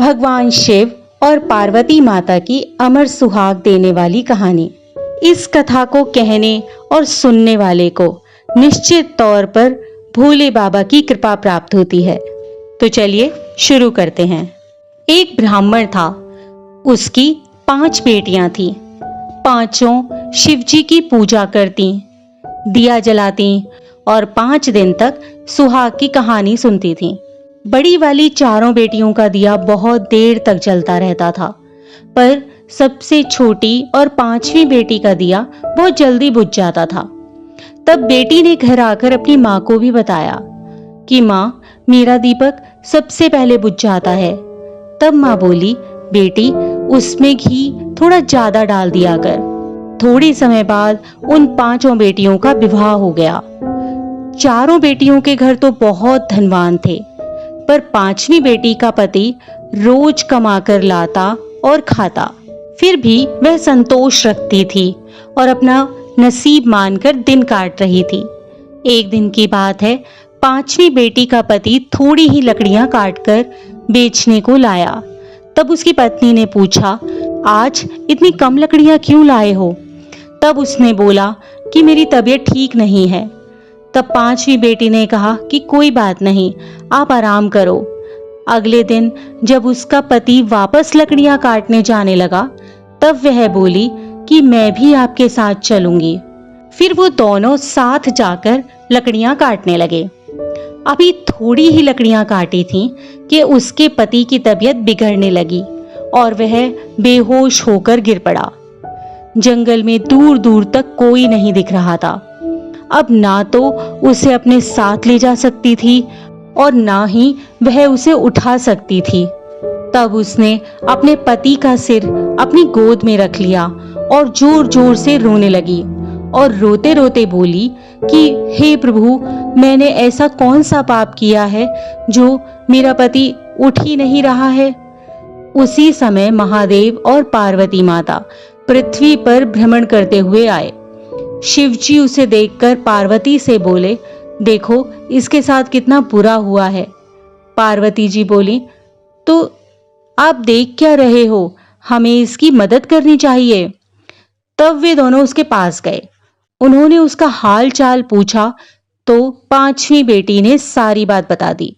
भगवान शिव और पार्वती माता की अमर सुहाग देने वाली कहानी। इस कथा को कहने और सुनने वाले को निश्चित तौर पर भोले बाबा की कृपा प्राप्त होती है। तो चलिए शुरू करते हैं। एक ब्राह्मण था, उसकी 5 बेटियां थीं। पांचों शिवजी की पूजा करती, दिया जलाती और 5 दिन तक सुहाग की कहानी सुनती थीं। बड़ी वाली 4 बेटियों का दिया बहुत देर तक जलता रहता था, पर सबसे छोटी और 5वीं बेटी का दिया बहुत जल्दी बुझ जाता था। तब बेटी ने घर आकर अपनी माँ को भी बताया कि माँ, मेरा दीपक सबसे पहले बुझ जाता है। तब माँ बोली, बेटी उसमें घी थोड़ा ज्यादा डाल दिया कर। थोड़े समय बाद उन 5 बेटियों का विवाह हो गया। 4 बेटियों के घर तो बहुत धनवान थे, पर 5वीं बेटी का पति रोज कमा कर लाता और खाता, फिर भी वह संतोष रखती थी और अपना नसीब मानकर दिन काट रही थी। एक दिन की बात है, 5वीं बेटी का पति थोड़ी ही लकड़ियां काटकर बेचने को लाया। तब उसकी पत्नी ने पूछा, आज इतनी कम लकड़ियां क्यों लाए हो? तब उसने बोला कि मेरी तबीयत ठीक नहीं है। तब 5वीं बेटी ने कहा कि कोई बात नहीं, आप आराम करो। अगले दिन जब उसका पति वापस लकड़ियां काटने जाने लगा, तब वह बोली कि मैं भी आपके साथ चलूंगी। फिर वो दोनों साथ जाकर लकड़ियां काटने लगे। अभी थोड़ी ही लकड़ियां काटी थीं कि उसके पति की तबीयत बिगड़ने लगी और वह बेहोश होकर गिर पड़ा। जंगल में दूर दूर तक कोई नहीं दिख रहा था। अब ना तो उसे अपने साथ ले जा सकती थी और ना ही वह उसे उठा सकती थी। तब उसने अपने पति का सिर अपनी गोद में रख लिया और जोर जोर से रोने लगी और रोते रोते बोली कि हे प्रभु, मैंने ऐसा कौन सा पाप किया है जो मेरा पति उठ ही नहीं रहा है। उसी समय महादेव और पार्वती माता पृथ्वी पर भ्रमण करते हुए आए। शिवजी उसे देखकर पार्वती से बोले, देखो इसके साथ कितना बुरा हुआ है। पार्वती जी बोली, तो आप देख क्या रहे हो, हमें इसकी मदद करनी चाहिए। तब वे दोनों उसके पास गए। उन्होंने उसका हाल चाल पूछा तो 5वीं बेटी ने सारी बात बता दी।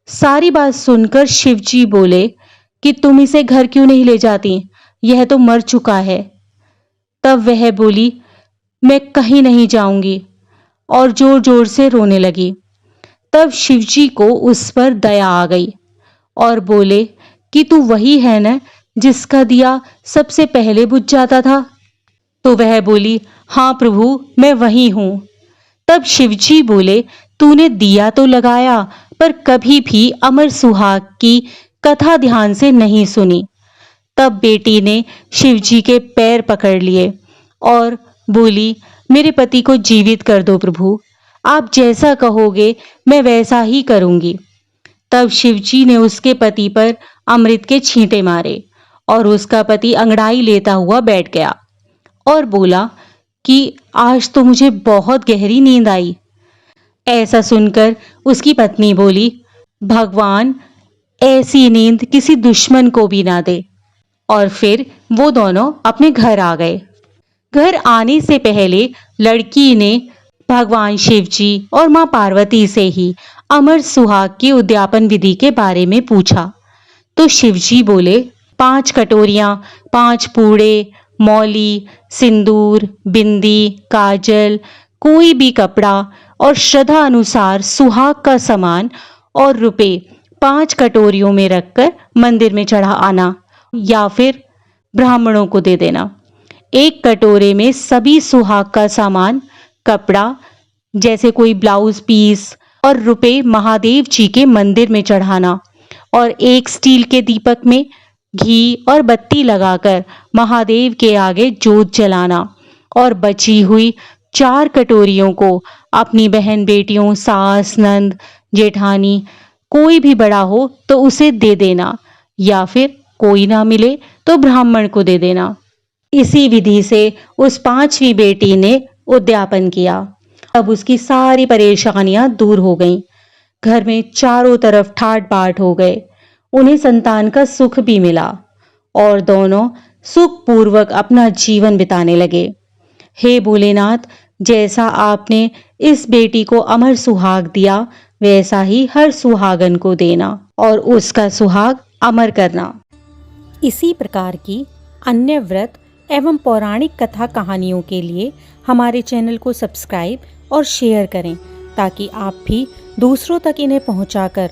सारी बात सुनकर शिवजी बोले कि तुम इसे घर क्यों नहीं ले जाती, यह तो मर चुका है। तब वह बोली, मैं कहीं नहीं जाऊंगी, और जोर जोर से रोने लगी। तब शिवजी को उस पर दया आ गई और बोले कि तू वही है न जिसका दिया सबसे पहले बुझ जाता था? तो वह बोली, हाँ प्रभु, मैं वही हूं। तब शिवजी बोले, तूने दिया तो लगाया, पर कभी भी अमर सुहाग की कथा ध्यान से नहीं सुनी। तब बेटी ने शिवजी के पैर पकड़ लिए और बोली, मेरे पति को जीवित कर दो प्रभु, आप जैसा कहोगे मैं वैसा ही करूंगी। तब शिवजी ने उसके पति पर अमृत के छींटे मारे और उसका पति अंगड़ाई लेता हुआ बैठ गया और बोला कि आज तो मुझे बहुत गहरी नींद आई। ऐसा सुनकर उसकी पत्नी बोली, भगवान ऐसी नींद किसी दुश्मन को भी ना दे। और फिर वो दोनों अपने घर आ गए। घर आने से पहले लड़की ने भगवान शिवजी और मां पार्वती से ही अमर सुहाग की उद्यापन विधि के बारे में पूछा। तो शिवजी बोले, 5 कटोरियां, 5 पूड़े, मौली, सिंदूर, बिंदी, काजल, कोई भी कपड़ा और श्रद्धा अनुसार सुहाग का सामान और रुपए 5 कटोरियों में रखकर मंदिर में चढ़ा आना या फिर ब्राह्मणों को दे देना। एक कटोरे में सभी सुहाग का सामान, कपड़ा जैसे कोई ब्लाउज पीस और रुपए महादेव जी के मंदिर में चढ़ाना और एक स्टील के दीपक में घी और बत्ती लगाकर महादेव के आगे जोत जलाना और बची हुई 4 कटोरियों को अपनी बहन बेटियों, सास, नंद, जेठानी, कोई भी बड़ा हो तो उसे दे देना या फिर कोई ना मिले तो ब्राह्मण को दे देना। इसी विधि से उस 5वीं बेटी ने उद्यापन किया। अब उसकी सारी परेशानियां दूर हो गईं। घर में चारों तरफ ठाट बाट हो गए उन्हें संतान का सुख भी मिला और दोनों सुखपूर्वक अपना जीवन बिताने लगे। हे भोलेनाथ, जैसा आपने इस बेटी को अमर सुहाग दिया, वैसा ही हर सुहागन को देना और उसका सुहाग अमर करना। इसी प्रकार की अन्य व्रत एवं पौराणिक कथा कहानियों के लिए हमारे चैनल को सब्सक्राइब और शेयर करें, ताकि आप भी दूसरों तक इन्हें पहुंचाकर